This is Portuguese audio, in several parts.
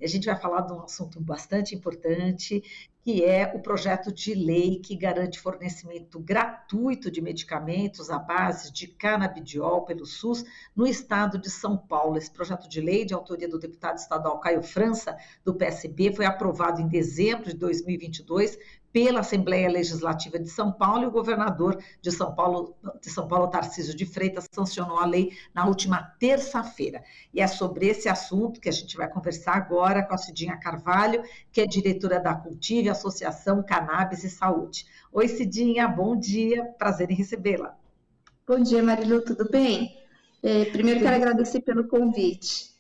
A gente vai falar de um assunto bastante importante, que é o projeto de lei que garante fornecimento gratuito de medicamentos à base de canabidiol pelo SUS no estado de São Paulo. Esse projeto de lei, de autoria do deputado estadual Caio França, do PSB, foi aprovado em dezembro de 2022 pela Assembleia Legislativa de São Paulo, e o governador de São Paulo, Tarcísio de Freitas, sancionou a lei na última terça-feira. E é sobre esse assunto que a gente vai conversar agora com a Cidinha Carvalho, que é diretora da Cultive, Associação Cannabis e Saúde. Oi, Cidinha, bom dia, prazer em recebê-la. Bom dia, Marilu, tudo bem? Primeiro quero agradecer pelo convite.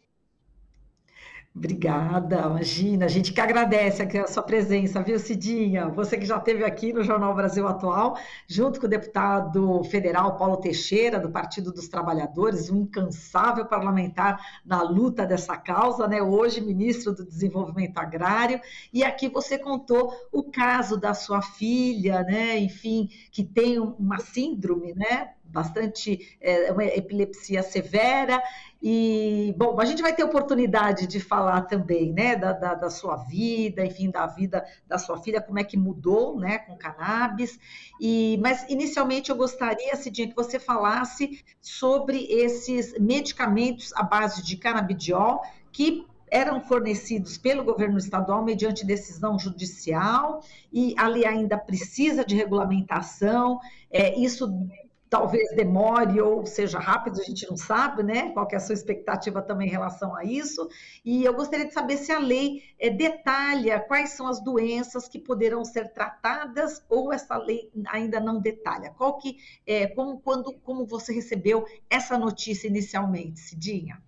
Obrigada, imagina, a gente que agradece aqui a sua presença, viu, Cidinha? Você que já esteve aqui no Jornal Brasil Atual, junto com o deputado federal Paulo Teixeira, do Partido dos Trabalhadores, um incansável parlamentar na luta dessa causa, né? Hoje ministro do Desenvolvimento Agrário, e aqui você contou o caso da sua filha, né? Enfim, que tem uma síndrome, né? Uma epilepsia severa. E, bom, a gente vai ter oportunidade de falar também, né, da sua vida, enfim, da vida da sua filha, como é que mudou, né, com cannabis. Mas, inicialmente, eu gostaria, Cidinha, que você falasse sobre esses medicamentos à base de canabidiol que eram fornecidos pelo governo estadual mediante decisão judicial, e ali ainda precisa de regulamentação. Isso talvez demore ou seja rápido, a gente não sabe, né? Qual que é a sua expectativa também em relação a isso. E eu gostaria de saber se a lei detalha quais são as doenças que poderão ser tratadas, ou essa lei ainda não detalha. Como você recebeu essa notícia inicialmente, Cidinha?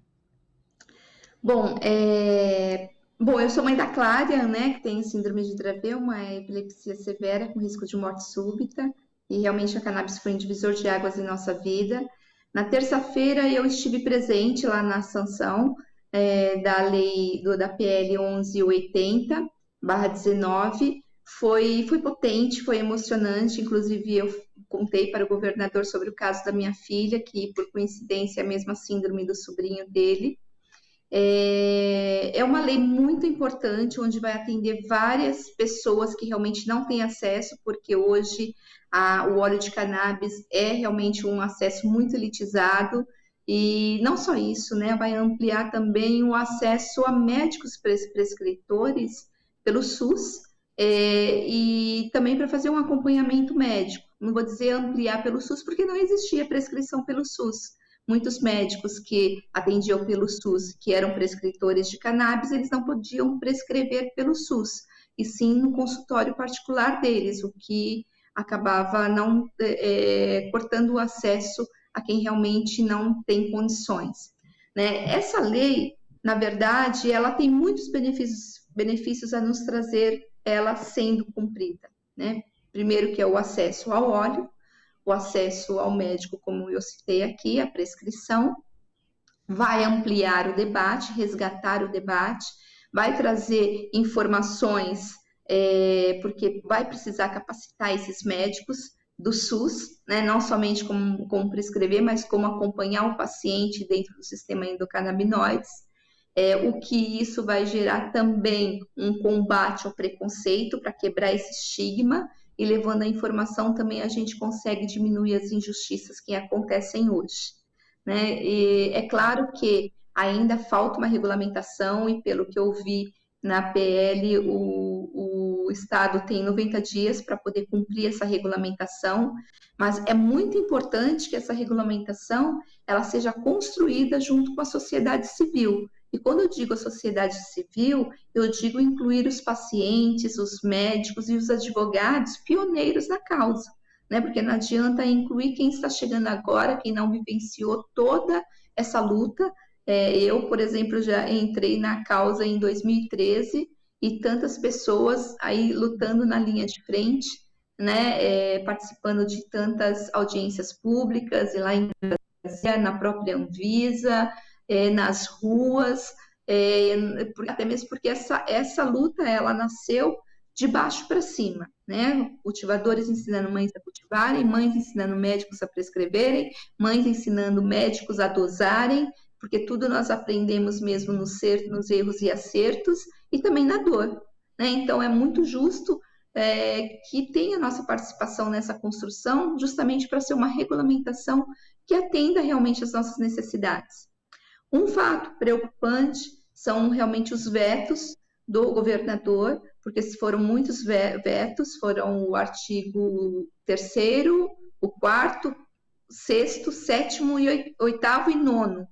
Bom, eu sou mãe da Clária, né, que tem síndrome de Dravet, uma epilepsia severa com risco de morte súbita. E realmente a cannabis foi um divisor de águas em nossa vida. Na terça-feira eu estive presente lá na sanção da lei da PL 1180/19. Foi potente, foi emocionante. Inclusive eu contei para o governador sobre o caso da minha filha, que por coincidência é a mesma síndrome do sobrinho dele. É uma lei muito importante, onde vai atender várias pessoas que realmente não têm acesso, porque hoje o óleo de cannabis é realmente um acesso muito elitizado. E não só isso, né? Vai ampliar também o acesso a médicos prescritores pelo SUS, e também para fazer um acompanhamento médico. Não vou dizer ampliar pelo SUS, porque não existia prescrição pelo SUS. Muitos médicos que atendiam pelo SUS, que eram prescritores de cannabis, eles não podiam prescrever pelo SUS, e sim no consultório particular deles, o que acabava não cortando o acesso a quem realmente não tem condições, né? Essa lei, na verdade, ela tem muitos benefícios a nos trazer, ela sendo cumprida, né? Primeiro, que é o acesso ao óleo, o acesso ao médico, como eu citei aqui, a prescrição, vai ampliar o debate, resgatar o debate, vai trazer informações, porque vai precisar capacitar esses médicos do SUS, né, não somente como prescrever, mas como acompanhar o paciente dentro do sistema endocannabinoides, o que isso vai gerar também um combate ao preconceito, para quebrar esse estigma, e levando a informação também a gente consegue diminuir as injustiças que acontecem hoje, né? E é claro que ainda falta uma regulamentação, e pelo que eu vi na PL, o Estado tem 90 dias para poder cumprir essa regulamentação, mas é muito importante que essa regulamentação ela seja construída junto com a sociedade civil. E quando eu digo a sociedade civil, eu digo incluir os pacientes, os médicos e os advogados pioneiros na causa, né? Porque não adianta incluir quem está chegando agora, quem não vivenciou toda essa luta. Eu, por exemplo, já entrei na causa em 2013, e tantas pessoas aí lutando na linha de frente, né? Participando de tantas audiências públicas, e lá em Brasília, na própria Anvisa, nas ruas, até mesmo porque essa luta ela nasceu de baixo para cima, né? Cultivadores ensinando mães a cultivarem, mães ensinando médicos a prescreverem, mães ensinando médicos a dosarem, porque tudo nós aprendemos mesmo nos erros e acertos, e também na dor, né? Então, é muito justo que tenha nossa participação nessa construção, justamente para ser uma regulamentação que atenda realmente às nossas necessidades. Um fato preocupante são realmente os vetos do governador, porque foram muitos vetos, foram o artigo 3º, o 4º, 6º, 7º, 8º e 9º.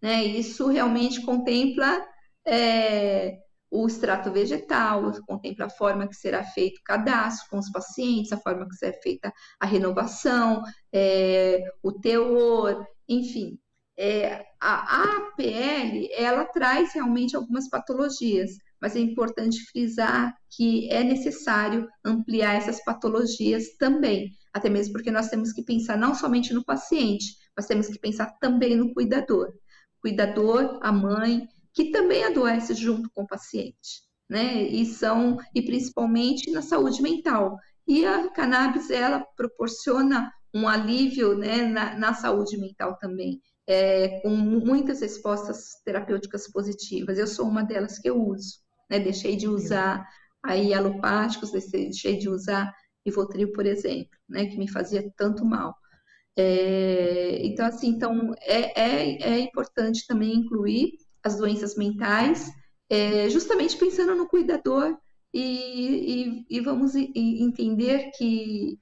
Né? Isso realmente contempla o extrato vegetal, contempla a forma que será feito o cadastro com os pacientes, a forma que será feita a renovação, o teor, enfim. A APL, ela traz realmente algumas patologias, mas é importante frisar que é necessário ampliar essas patologias também, até mesmo porque nós temos que pensar não somente no paciente, mas temos que pensar também no cuidador. O cuidador, a mãe, que também adoece junto com o paciente, né? E principalmente na saúde mental. E a cannabis, ela proporciona um alívio, né, na saúde mental também, com muitas respostas terapêuticas positivas. Eu sou uma delas que eu uso, né? Deixei de usar aí alopáticos, deixei de usar Rivotril, por exemplo, né, que me fazia tanto mal. Então, assim, é importante também incluir as doenças mentais, justamente pensando no cuidador e vamos entender que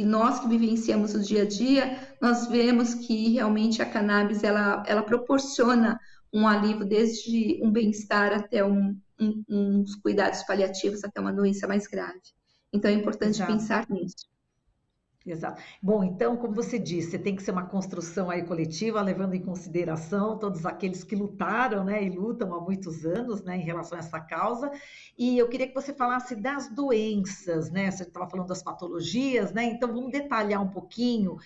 nós que vivenciamos o dia a dia, nós vemos que realmente a cannabis, ela proporciona um alívio desde um bem-estar até uns cuidados paliativos, até uma doença mais grave. Então, é importante pensar nisso. Exato. Bom, então, como você disse, tem que ser uma construção aí coletiva, levando em consideração todos aqueles que lutaram, né, e lutam há muitos anos, né, em relação a essa causa. E eu queria que você falasse das doenças, né? Você estava falando das patologias, né? Então, vamos detalhar um pouquinho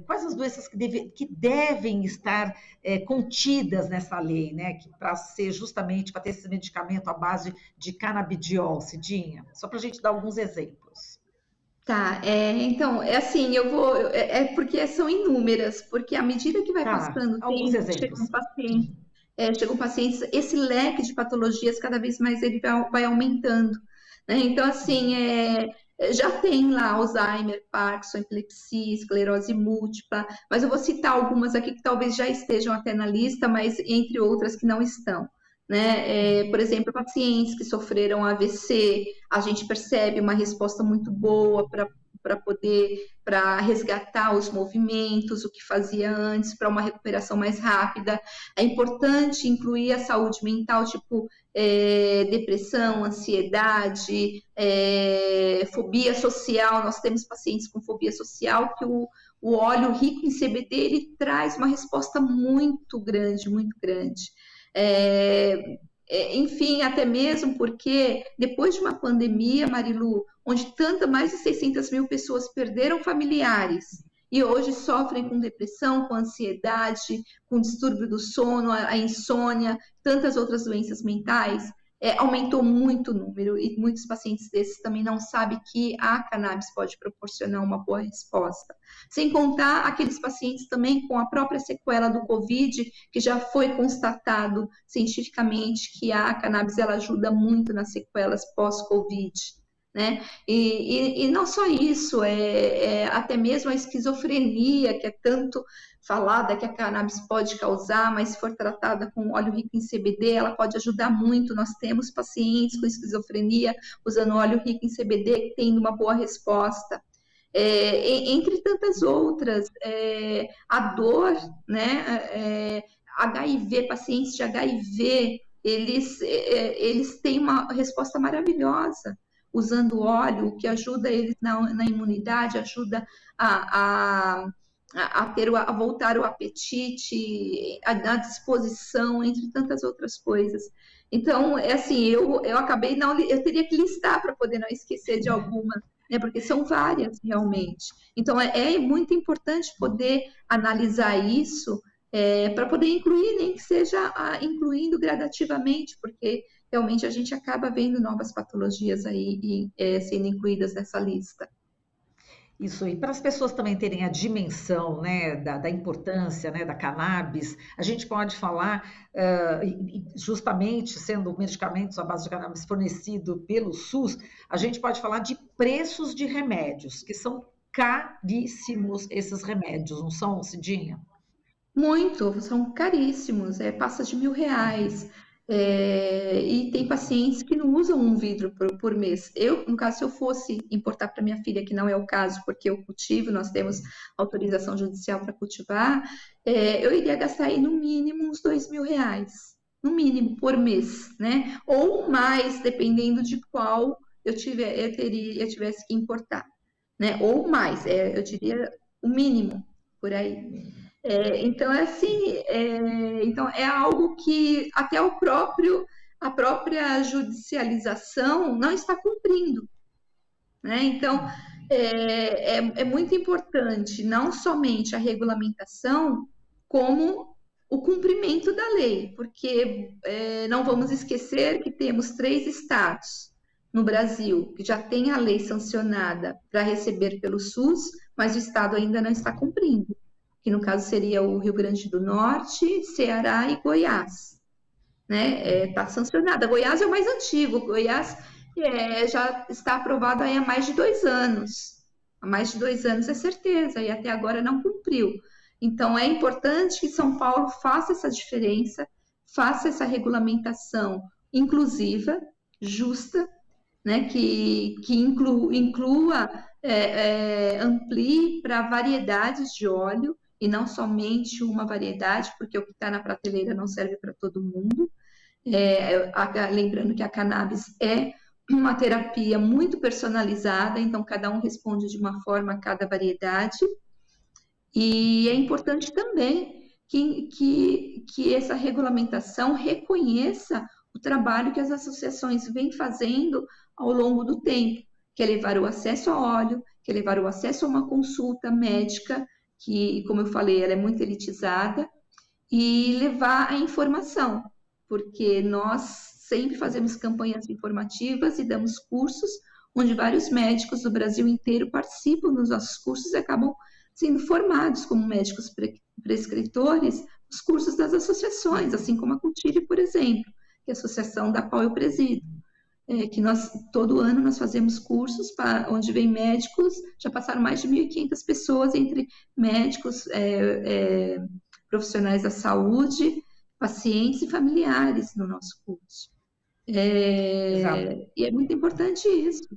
quais as doenças que devem estar contidas nessa lei, né? Para ser justamente, para ter esse medicamento à base de canabidiol, Cidinha. Só para a gente dar alguns exemplos. Tá, então, assim, porque são inúmeras, porque à medida que vai Tá, passando o alguns tempo, exemplos. chegam pacientes, esse leque de patologias cada vez mais ele vai aumentando, né? Então, assim, já tem lá Alzheimer, Parkinson, epilepsia, esclerose múltipla, mas eu vou citar algumas aqui que talvez já estejam até na lista, mas entre outras que não estão. Né? Por exemplo, pacientes que sofreram AVC, a gente percebe uma resposta muito boa para resgatar os movimentos, o que fazia antes, para uma recuperação mais rápida. É importante incluir a saúde mental, tipo depressão, ansiedade, fobia social. Nós temos pacientes com fobia social que o óleo rico em CBD ele traz uma resposta muito grande, muito grande. Enfim, até mesmo porque depois de uma pandemia, Marilu, onde mais de 600 mil pessoas perderam familiares e hoje sofrem com depressão, com ansiedade, com distúrbio do sono, a insônia, tantas outras doenças mentais, aumentou muito o número e muitos pacientes desses também não sabem que a cannabis pode proporcionar uma boa resposta. Sem contar aqueles pacientes também com a própria sequela do COVID, que já foi constatado cientificamente que a cannabis ela ajuda muito nas sequelas pós-COVID. Né? E não só isso, até mesmo a esquizofrenia, que é tanto falada que a cannabis pode causar, mas se for tratada com óleo rico em CBD, ela pode ajudar muito. Nós temos pacientes com esquizofrenia usando óleo rico em CBD, tendo uma boa resposta. Entre tantas outras, a dor, né? HIV, pacientes de HIV, eles têm uma resposta maravilhosa usando óleo, que ajuda eles na imunidade, ajuda a voltar o apetite, a disposição, entre tantas outras coisas. Então, assim, eu acabei, eu teria que listar para poder não esquecer de alguma, né, porque são várias, realmente. Então, é muito importante poder analisar isso, para poder incluir, nem que seja incluindo gradativamente, porque realmente a gente acaba vendo novas patologias aí sendo incluídas nessa lista. Isso, e para as pessoas também terem a dimensão, né, da importância, né, da cannabis, a gente pode falar, justamente sendo medicamentos à base de cannabis fornecido pelo SUS, a gente pode falar de preços de remédios, que são caríssimos esses remédios, não são, Cidinha? Muito, são caríssimos, passa de R$ 1.000. E tem pacientes que não usam um vidro por mês. Eu, no caso, se eu fosse importar para minha filha, que não é o caso, porque eu cultivo, nós temos autorização judicial para cultivar, eu iria gastar aí no mínimo uns R$ 2.000, no mínimo, por mês, né? Ou mais, dependendo de qual eu tivesse que importar, né? Ou mais, eu diria o mínimo por aí. Então, é assim, então é algo que até a própria judicialização não está cumprindo, né? Então, é muito importante não somente a regulamentação, como o cumprimento da lei, porque não vamos esquecer que temos 3 estados no Brasil que já têm a lei sancionada para receber pelo SUS, mas o estado ainda não está cumprindo, que no caso seria o Rio Grande do Norte, Ceará e Goiás, né? Está sancionada. Goiás é o mais antigo. Goiás já está aprovado aí há mais de 2 anos. Há mais de 2 anos é certeza, e até agora não cumpriu. Então, é importante que São Paulo faça essa diferença, faça essa regulamentação inclusiva, justa, né? Que inclua, amplie para variedades de óleo, e não somente uma variedade, porque o que está na prateleira não serve para todo mundo. Lembrando que a cannabis é uma terapia muito personalizada, então cada um responde de uma forma a cada variedade. E é importante também que essa regulamentação reconheça o trabalho que as associações vêm fazendo ao longo do tempo, que é levar o acesso a óleo, que é levar o acesso a uma consulta médica, que, como eu falei, ela é muito elitizada, e levar a informação, porque nós sempre fazemos campanhas informativas e damos cursos, onde vários médicos do Brasil inteiro participam dos nossos cursos e acabam sendo formados como médicos prescritores nos cursos das associações, assim como a Cultive, por exemplo, que é a associação da qual eu presido. Que todo ano nós fazemos cursos onde vem médicos, já passaram mais de 1.500 pessoas, entre médicos, profissionais da saúde, pacientes e familiares no nosso curso. Exato. E é muito importante isso.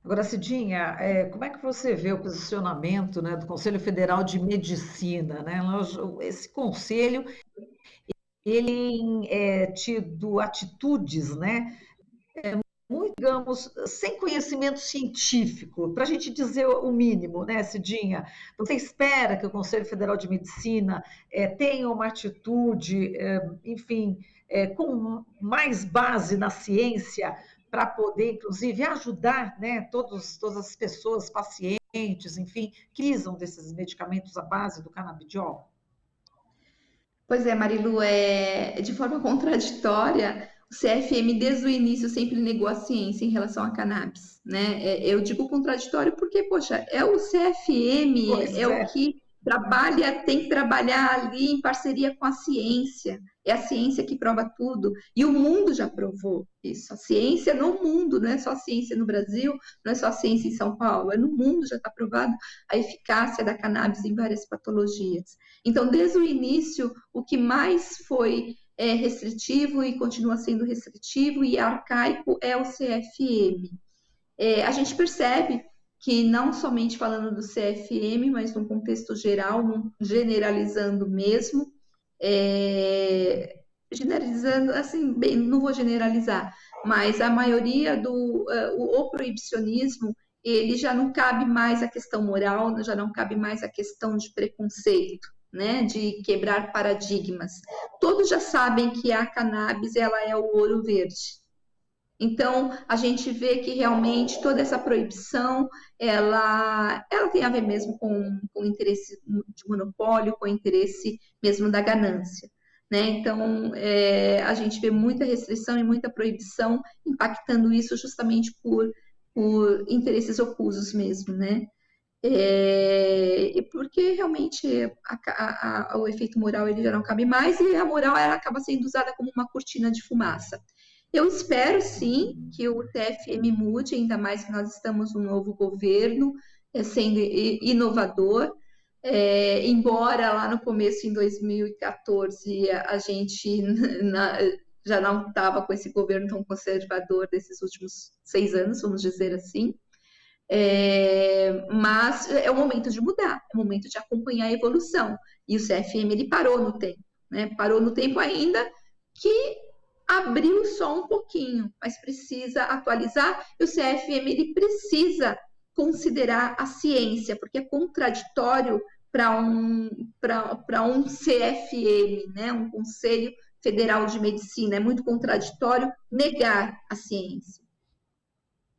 Agora, Cidinha, como é que você vê o posicionamento, né, do Conselho Federal de Medicina, né? Esse conselho, ele tem tido atitudes, né, muito, digamos, sem conhecimento científico, para a gente dizer o mínimo, né, Cidinha? Você espera que o Conselho Federal de Medicina tenha uma atitude, enfim, com mais base na ciência, para poder, inclusive, ajudar, né, todas as pessoas, pacientes, enfim, que usam desses medicamentos à base do canabidiol? Pois é, Marilu, de forma contraditória, o CFM desde o início sempre negou a ciência em relação à cannabis, né? Eu digo contraditório porque, poxa, é o CFM, Pois o é. que trabalha, tem que trabalhar ali em parceria com a ciência. É a ciência que prova tudo. E o mundo já provou isso. A ciência no mundo, não é só a ciência no Brasil, não é só a ciência em São Paulo, é no mundo já está provado a eficácia da cannabis em várias patologias. Então, desde o início, o que mais foi restritivo e continua sendo restritivo e arcaico é o CFM. A gente percebe que não somente falando do CFM, mas num contexto geral, generalizando mesmo, generalizando, assim, bem, não vou generalizar, mas a maioria o proibicionismo, ele já não cabe mais a questão moral, já não cabe mais a questão de preconceito, né, de quebrar paradigmas. Todos já sabem que a cannabis, ela é o ouro verde. Então, a gente vê que realmente toda essa proibição, ela tem a ver mesmo com interesse de monopólio, com interesse mesmo da ganância, né? Então, a gente vê muita restrição e muita proibição impactando isso justamente por por interesses ocusos mesmo, né? Porque realmente o efeito moral ele já não cabe mais e a moral ela acaba sendo usada como uma cortina de fumaça. Eu espero sim que o TFM mude, ainda mais que nós estamos num novo governo, sendo inovador. Embora lá no começo, em 2014, a gente já não estava com esse governo tão conservador desses últimos 6 anos, vamos dizer assim. Mas é o momento de mudar, é o momento de acompanhar a evolução. E o CFM ele parou no tempo, né? Parou no tempo ainda que abriu só um pouquinho, mas precisa atualizar. E o CFM ele precisa considerar a ciência, porque é contraditório para um CFM, né? Um Conselho Federal de Medicina, é muito contraditório negar a ciência.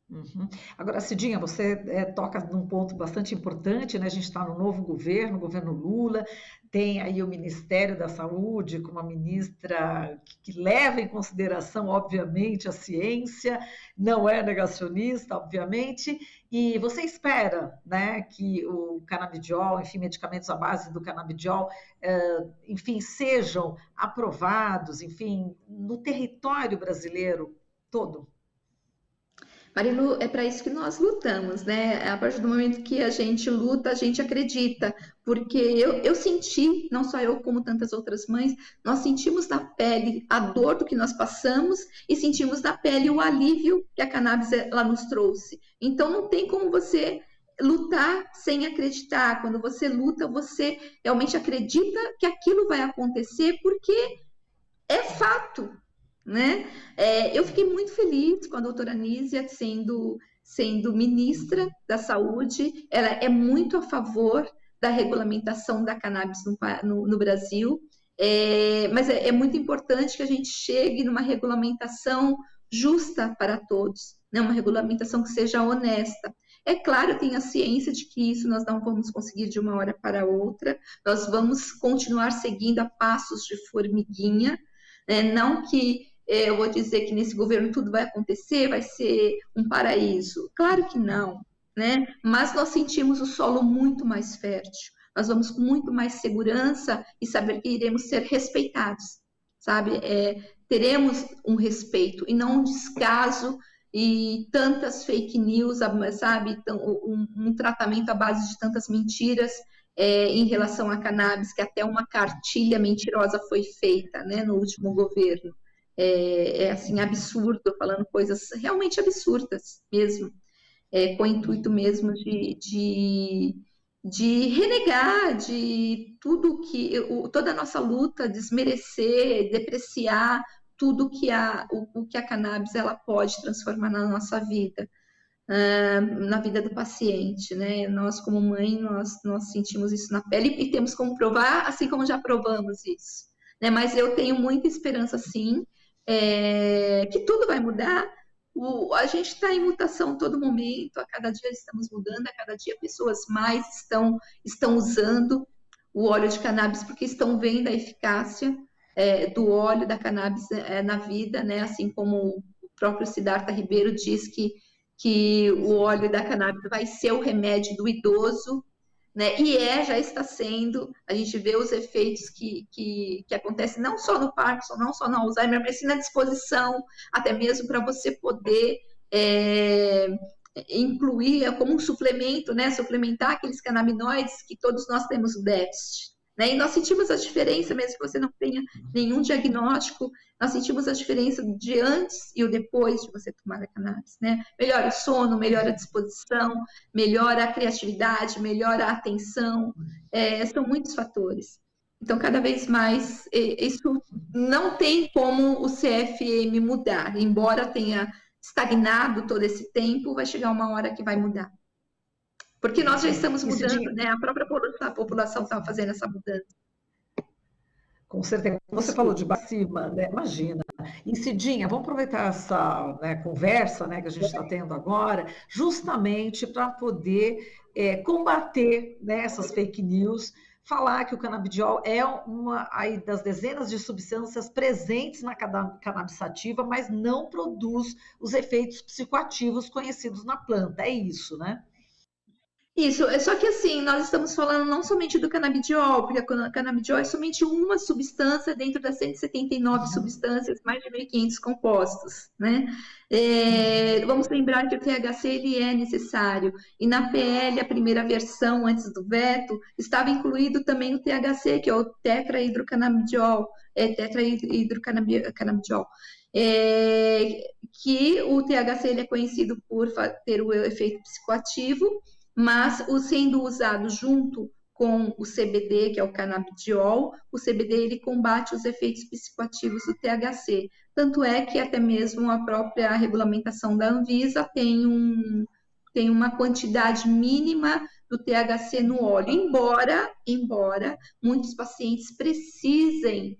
Uhum. Agora, Cidinha, você toca num ponto bastante importante, né? A gente está no novo governo, o governo Lula, tem aí o Ministério da Saúde com uma ministra que leva em consideração, obviamente, a ciência, não é negacionista, obviamente, e você espera, né, que o canabidiol, enfim, medicamentos à base do canabidiol, enfim, sejam aprovados, enfim, no território brasileiro todo? Marilu, é para isso que nós lutamos, né? A partir do momento que a gente luta, a gente acredita, porque eu senti, não só eu, como tantas outras mães, nós sentimos na pele a dor do que nós passamos e sentimos na pele o alívio que a cannabis ela nos trouxe. Então, não tem como você lutar sem acreditar. Quando você luta, você realmente acredita que aquilo vai acontecer, porque é fato, né? Eu fiquei muito feliz com a doutora Nízia sendo ministra da Saúde. Ela é muito a favor da regulamentação da cannabis no Brasil, mas é muito importante que a gente chegue numa regulamentação justa para todos, né? Uma regulamentação que seja honesta. É claro, tem a ciência de que isso nós não vamos conseguir de uma hora para outra, nós vamos continuar seguindo a passos de formiguinha, não que eu vou dizer que nesse governo tudo vai acontecer, vai ser um paraíso. Claro que não, né? Mas nós sentimos o solo muito mais fértil. Nós vamos com muito mais segurança e saber que iremos ser respeitados, sabe? Teremos um respeito e não um descaso e tantas fake news, sabe? Então, um tratamento à base de tantas mentiras. Em relação à cannabis, que até uma cartilha mentirosa foi feita, né, no último governo. Assim, absurdo, falando coisas realmente absurdas mesmo, com o intuito mesmo de renegar, de tudo toda a nossa luta, desmerecer, depreciar tudo o que a cannabis ela pode transformar na nossa vida. Na vida do paciente, né? Nós, como mãe, nós sentimos isso na pele e temos como provar, assim como já provamos isso, né? Mas eu tenho muita esperança, sim, que tudo vai mudar. A gente está em mutação todo momento, a cada dia estamos mudando, a cada dia pessoas mais estão usando o óleo de cannabis porque estão vendo a eficácia do óleo da cannabis na vida, né? Assim como o próprio Siddhartha Ribeiro diz que o óleo da cannabis vai ser o remédio do idoso, né? E já está sendo. A gente vê os efeitos que acontecem não só no Parkinson, não só no Alzheimer, mas sim na disposição, até mesmo para você poder incluir como um suplemento, né? Suplementar aqueles canabinoides que todos nós temos o déficit. Né? E nós sentimos a diferença, mesmo que você não tenha nenhum diagnóstico, nós sentimos a diferença de antes e o depois de você tomar a cannabis, né? Melhora o sono, melhora a disposição, melhora a criatividade, melhora a atenção, são muitos fatores. Então, cada vez mais, isso não tem como o CFM mudar, embora tenha estagnado todo esse tempo, vai chegar uma hora que vai mudar. Porque nós já estamos mudando, né? A própria população está fazendo essa mudança. Com certeza. Você falou de bacima, né? Imagina. E Cidinha, vamos aproveitar essa, né, conversa, né, que a gente está tendo agora, justamente para poder combater, né, essas fake news, falar que o canabidiol é uma aí, das dezenas de substâncias presentes na cannabis sativa, mas não produz os efeitos psicoativos conhecidos na planta. É isso, né? Isso, é só que assim, nós estamos falando não somente do canabidiol, porque o canabidiol é somente uma substância dentro das 179 Uhum, substâncias, mais de 1.500 compostos, né? uhum. Vamos lembrar que o THC ele é necessário, e na PL, a primeira versão, antes do veto, estava incluído também o THC, que é o tetrahidrocanabidiol, tetrahidrocanabidiol. É, que o THC ele é conhecido por ter o efeito psicoativo, mas sendo usado junto com o CBD, que é o canabidiol, o CBD ele combate os efeitos psicoativos do THC. Tanto é que até mesmo a própria regulamentação da Anvisa tem uma quantidade mínima do THC no óleo, embora muitos pacientes precisem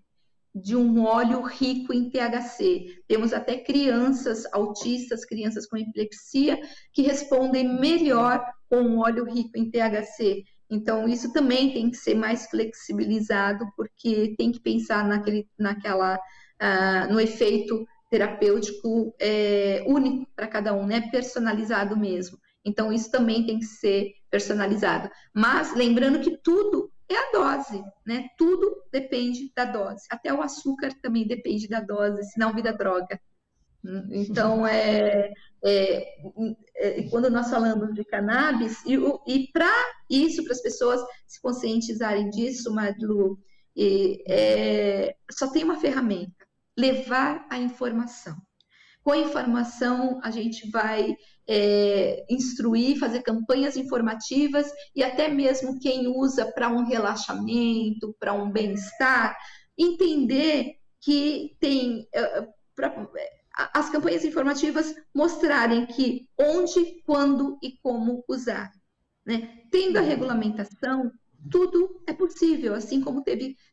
de um óleo rico em THC. Temos até crianças autistas, crianças com epilepsia, que respondem melhor com um óleo rico em THC. Então, isso também tem que ser mais flexibilizado, porque tem que pensar no efeito terapêutico único para cada um, né? Personalizado mesmo. Então, isso também tem que ser personalizado. Mas, lembrando que tudo é a dose, né? Tudo depende da dose. Até o açúcar também depende da dose, senão vira droga. Então, quando nós falamos de cannabis, e para isso, para as pessoas se conscientizarem disso, Marilu, só tem uma ferramenta: levar a informação. Com a informação, a gente vai instruir, fazer campanhas informativas e até mesmo quem usa para um relaxamento, para um bem-estar, entender que tem as campanhas informativas mostrarem que onde, quando e como usar, né? Tendo a regulamentação, tudo é possível, assim como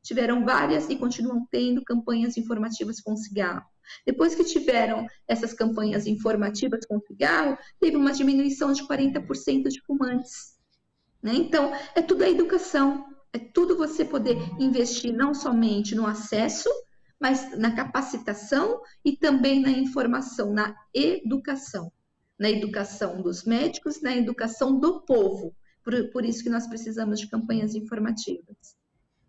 tiveram várias e continuam tendo campanhas informativas com cigarro. Depois que tiveram essas campanhas informativas com cigarro, teve uma diminuição de 40% de fumantes, né? Então, é tudo a educação, é tudo você poder investir não somente no acesso, mas na capacitação e também na informação, na educação dos médicos, na educação do povo. Por isso que nós precisamos de campanhas informativas.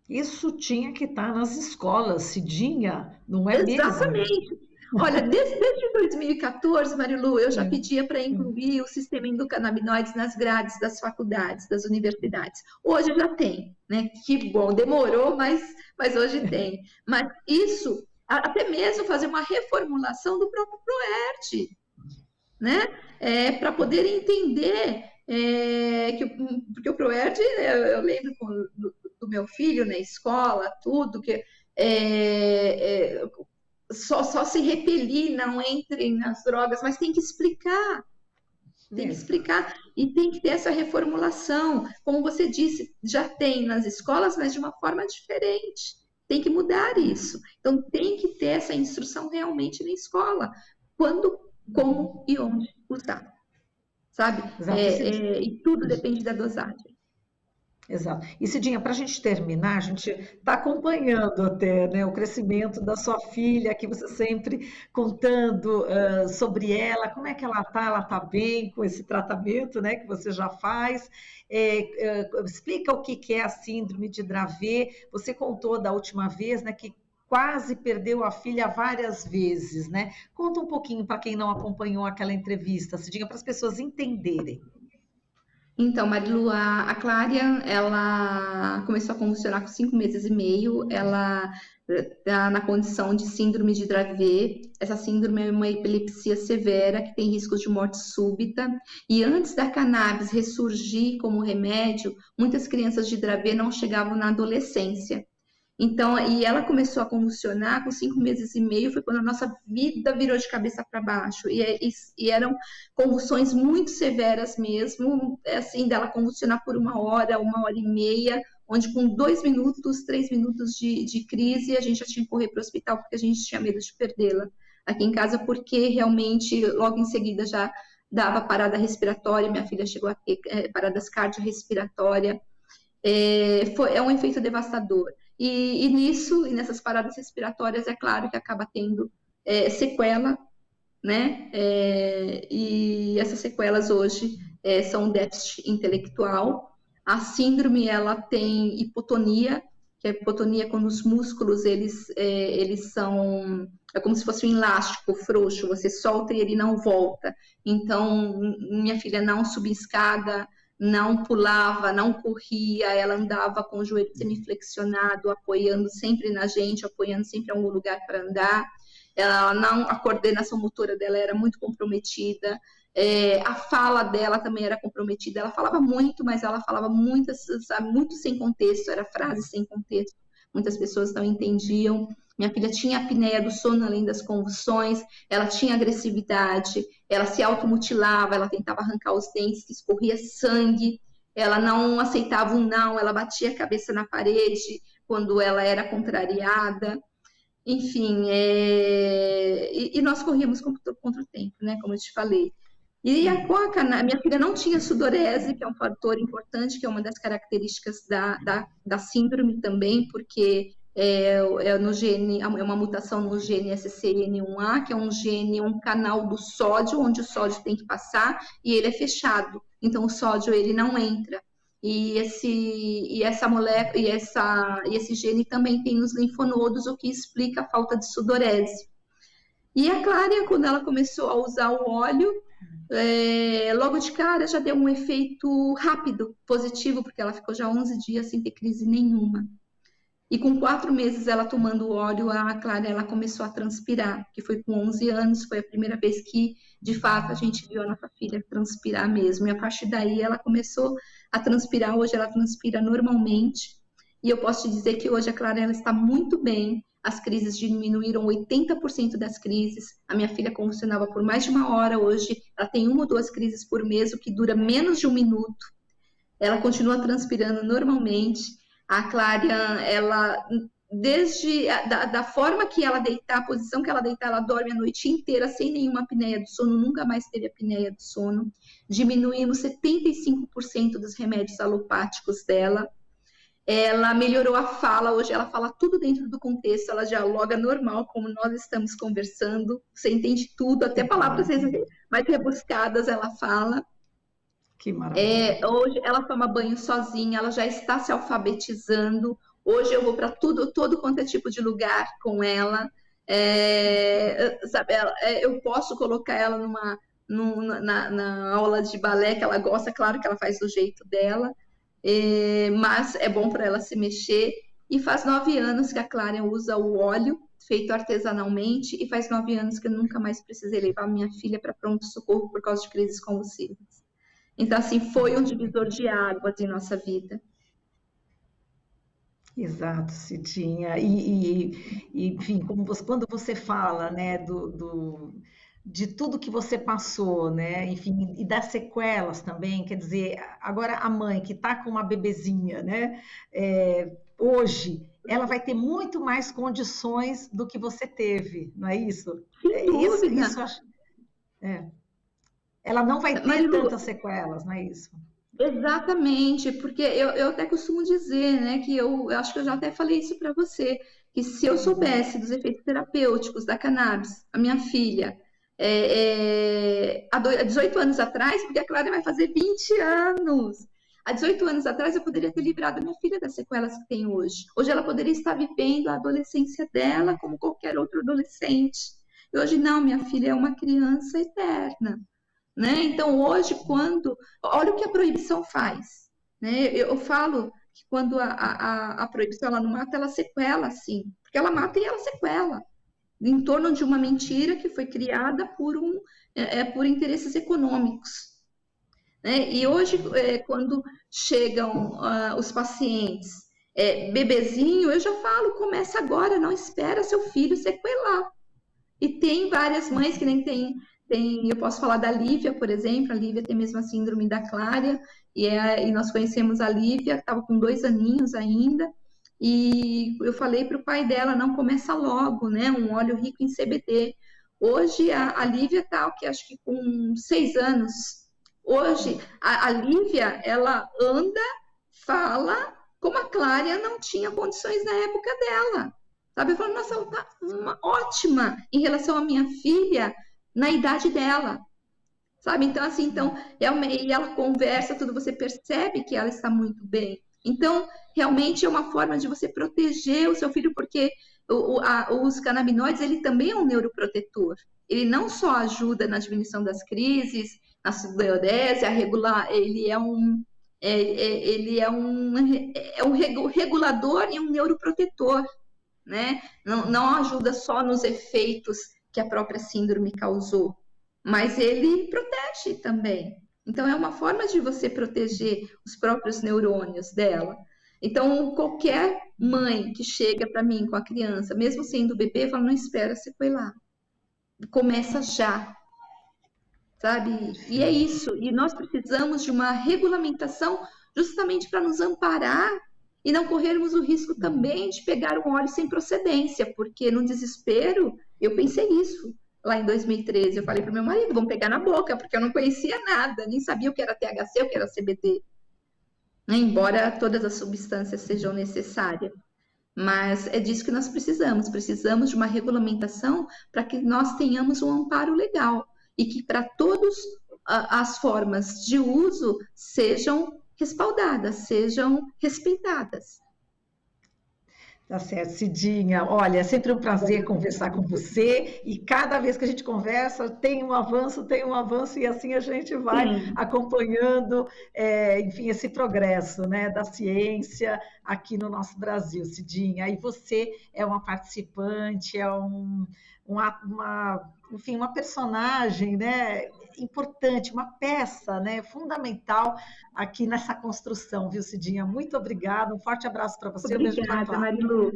Isso tinha que estar nas escolas, Cidinha, não é mesmo? Exatamente. Olha, desde 2014, Marilu, eu já É, pedia para é. incluir o sistema endocannabinoides nas grades das faculdades, das universidades. Hoje já tem, né? Que bom, demorou, mas hoje tem. Mas isso, até mesmo fazer uma reformulação do próprio ProERT, né? Para poder entender porque o ProERT, eu lembro do meu filho na escola, tudo, que só se repelir, não entrem nas drogas, mas tem que explicar. Tem que explicar e tem que ter essa reformulação. Como você disse, já tem nas escolas, mas de uma forma diferente. Tem que mudar isso. Então, tem que ter essa instrução realmente na escola. Quando, como e onde usar. Sabe? Exato. E tudo depende da dosagem. Exato. E Cidinha, para a gente terminar, a gente está acompanhando até, né, o crescimento da sua filha, que você sempre contando sobre ela, como é que ela está bem com esse tratamento, né, que você já faz. Explica o que é a síndrome de Dravet. Você contou da última vez, né, que quase perdeu a filha várias vezes, né? Conta um pouquinho para quem não acompanhou aquela entrevista, Cidinha, para as pessoas entenderem. Então, Marilu, a Clária, ela começou a convulsionar com 5 meses e meio, ela está na condição de síndrome de Dravet. Essa síndrome é uma epilepsia severa que tem risco de morte súbita, e antes da cannabis ressurgir como remédio, muitas crianças de Dravet não chegavam na adolescência. Então, e ela começou a convulsionar com 5 meses e meio, foi quando a nossa vida virou de cabeça para baixo. E eram convulsões muito severas mesmo, assim, dela convulsionar por 1 hora, 1 hora e meia, onde com 2 minutos, 3 minutos de crise, a gente já tinha que correr para o hospital, porque a gente tinha medo de perdê-la aqui em casa, porque realmente, logo em seguida, já dava parada respiratória, minha filha chegou a ter paradas cardiorrespiratórias. é um efeito devastador. E nisso, e nessas paradas respiratórias, é claro que acaba tendo sequela, né? E essas sequelas hoje são déficit intelectual. A síndrome, ela tem hipotonia, que a hipotonia é quando os músculos, eles são... É como se fosse um elástico frouxo, você solta e ele não volta. Então, minha filha não subia escada, não pulava, não corria, ela andava com o joelho semiflexionado, apoiando sempre na gente, apoiando sempre em algum lugar para andar. A coordenação motora dela era muito comprometida, a fala dela também era comprometida. Ela falava muito, mas ela falava muito, sabe, muito sem contexto, era frase sem contexto. Muitas pessoas não entendiam. Minha filha tinha apneia do sono além das convulsões, ela tinha agressividade, ela se automutilava, ela tentava arrancar os dentes, escorria sangue, ela não aceitava um não, ela batia a cabeça na parede quando ela era contrariada. Enfim, e nós corríamos contra o tempo, né? Como eu te falei. E a coca, minha filha não tinha sudorese, que é um fator importante, que é uma das características da síndrome também, porque no gene, é uma mutação no gene SCN1A, que é um gene, um canal do sódio, onde o sódio tem que passar, e ele é fechado. Então, o sódio, ele não entra. E essa molécula, e esse gene também tem nos linfonodos, o que explica a falta de sudorese. E a Clária, quando ela começou a usar o óleo, logo de cara já deu um efeito rápido, positivo, porque ela ficou já 11 dias sem ter crise nenhuma. E com 4 meses ela tomando o óleo, a Clara, ela começou a transpirar, que foi com 11 anos, foi a primeira vez que, de fato, a gente viu a nossa filha transpirar mesmo. E a partir daí ela começou a transpirar, hoje ela transpira normalmente. E eu posso te dizer que hoje a Clara, ela está muito bem, as crises diminuíram 80% das crises. A minha filha convulsionava por mais de 1 hora, hoje ela tem 1 ou 2 crises por mês, o que dura menos de 1 minuto. Ela continua transpirando normalmente. A Clária, ela, desde da forma que ela deitar, a posição que ela deitar, ela dorme a noite inteira sem nenhuma apneia do sono, nunca mais teve apneia do sono. Diminuímos 75% dos remédios alopáticos dela. Ela melhorou a fala, hoje ela fala tudo dentro do contexto, ela dialoga normal, como nós estamos conversando, você entende tudo, até palavras mais rebuscadas ela fala. Que maravilha. Hoje ela toma banho sozinha, ela já está se alfabetizando. Hoje eu vou para todo quanto é tipo de lugar com ela. Sabe, eu posso colocar ela na aula de balé que ela gosta, claro que ela faz do jeito dela, mas é bom para ela se mexer. E faz 9 anos que a Clara usa o óleo feito artesanalmente, e faz 9 anos que eu nunca mais precisei levar minha filha para pronto-socorro por causa de crises convulsivas. Então, assim, foi um divisor de águas em nossa vida. Exato, Cidinha. Enfim, quando você fala, né, de tudo que você passou, né, enfim, e das sequelas também, quer dizer, agora a mãe que está com uma bebezinha, né, hoje, ela vai ter muito mais condições do que você teve, não é isso? Sem dúvida. Isso acho. Ela não vai ter tantas sequelas, não é isso? Exatamente, porque eu até costumo dizer, né, que eu acho que eu já até falei isso para você, que se eu soubesse dos efeitos terapêuticos da cannabis, a minha filha, há 18 anos atrás, porque a Clara vai fazer 20 anos, há 18 anos atrás eu poderia ter livrado a minha filha das sequelas que tem hoje. Hoje ela poderia estar vivendo a adolescência dela como qualquer outro adolescente. E hoje não, minha filha é uma criança eterna. Né? Então, hoje, olha o que a proibição faz. Né? Eu falo que quando a proibição ela não mata, ela sequela, sim. Porque ela mata e ela sequela. Em torno de uma mentira que foi criada por interesses econômicos. Né? E hoje, quando chegam os pacientes, bebezinho, eu já falo, começa agora, não espera seu filho sequelar. E tem várias mães que nem tem. Eu posso falar da Lívia, por exemplo. A Lívia tem a mesma síndrome da Clária, e nós conhecemos a Lívia, que estava com 2 aninhos ainda, e eu falei para o pai dela, não começa logo, né? Um óleo rico em CBD. Hoje a Lívia está, acho que com 6 anos. Hoje a Lívia, ela anda, fala como a Clária não tinha condições na época dela. Sabe? Eu falo, nossa, ela tá ótima em relação à minha filha na idade dela. Sabe? Então, assim, e ela conversa, tudo, você percebe que ela está muito bem. Então, realmente é uma forma de você proteger o seu filho, porque os canabinoides, ele também é um neuroprotetor. Ele não só ajuda na diminuição das crises, na sudorese, a regular, ele é um regulador e um neuroprotetor, né? Não ajuda só nos efeitos que a própria síndrome causou, mas ele protege também. Então, é uma forma de você proteger os próprios neurônios dela. Então, qualquer mãe que chega para mim com a criança, mesmo sendo bebê, fala, não espera sequelar. Começa já, sabe? E é isso. E nós precisamos de uma regulamentação justamente para nos amparar e não corrermos o risco também de pegar um óleo sem procedência, porque no desespero, eu pensei isso. Lá em 2013, eu falei para o meu marido, vamos pegar na boca, porque eu não conhecia nada, nem sabia o que era THC, o que era CBD, embora todas as substâncias sejam necessárias. Mas é disso que nós precisamos de uma regulamentação para que nós tenhamos um amparo legal e que para todas as formas de uso sejam respaldadas, sejam respeitadas. Tá certo, Cidinha. Olha, é sempre um prazer conversar com você e cada vez que a gente conversa tem um avanço, e assim a gente vai acompanhando, enfim, esse progresso, né, da ciência aqui no nosso Brasil, Cidinha. E você é uma participante, enfim, uma personagem, né, importante, uma peça, né, fundamental aqui nessa construção, viu, Cidinha? Muito obrigada, um forte abraço para você. Obrigada, Marilu.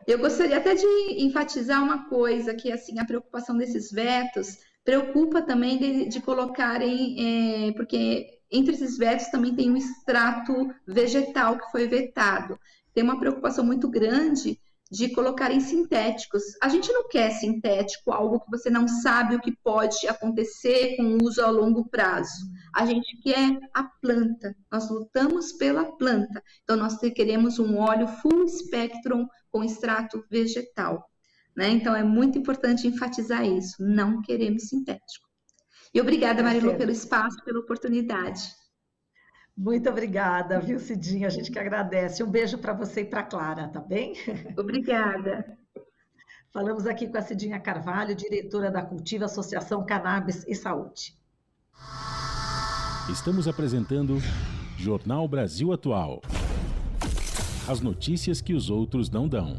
Eu gostaria até de enfatizar uma coisa, que assim, a preocupação desses vetos preocupa também de colocarem, porque entre esses vetos também tem um extrato vegetal que foi vetado. Tem uma preocupação muito grande de colocarem sintéticos. A gente não quer sintético, algo que você não sabe o que pode acontecer com o uso a longo prazo. A gente quer a planta, nós lutamos pela planta. Então, nós queremos um óleo full spectrum com extrato vegetal, né? Então, é muito importante enfatizar isso, não queremos sintético. E obrigada, Marilu, pelo espaço, pela oportunidade. Muito obrigada, viu, Cidinha? A gente que agradece. Um beijo para você e para a Clara, tá bem? Obrigada. Falamos aqui com a Cidinha Carvalho, diretora da Cultiva Associação Cannabis e Saúde. Estamos apresentando Jornal Brasil Atual. As notícias que os outros não dão.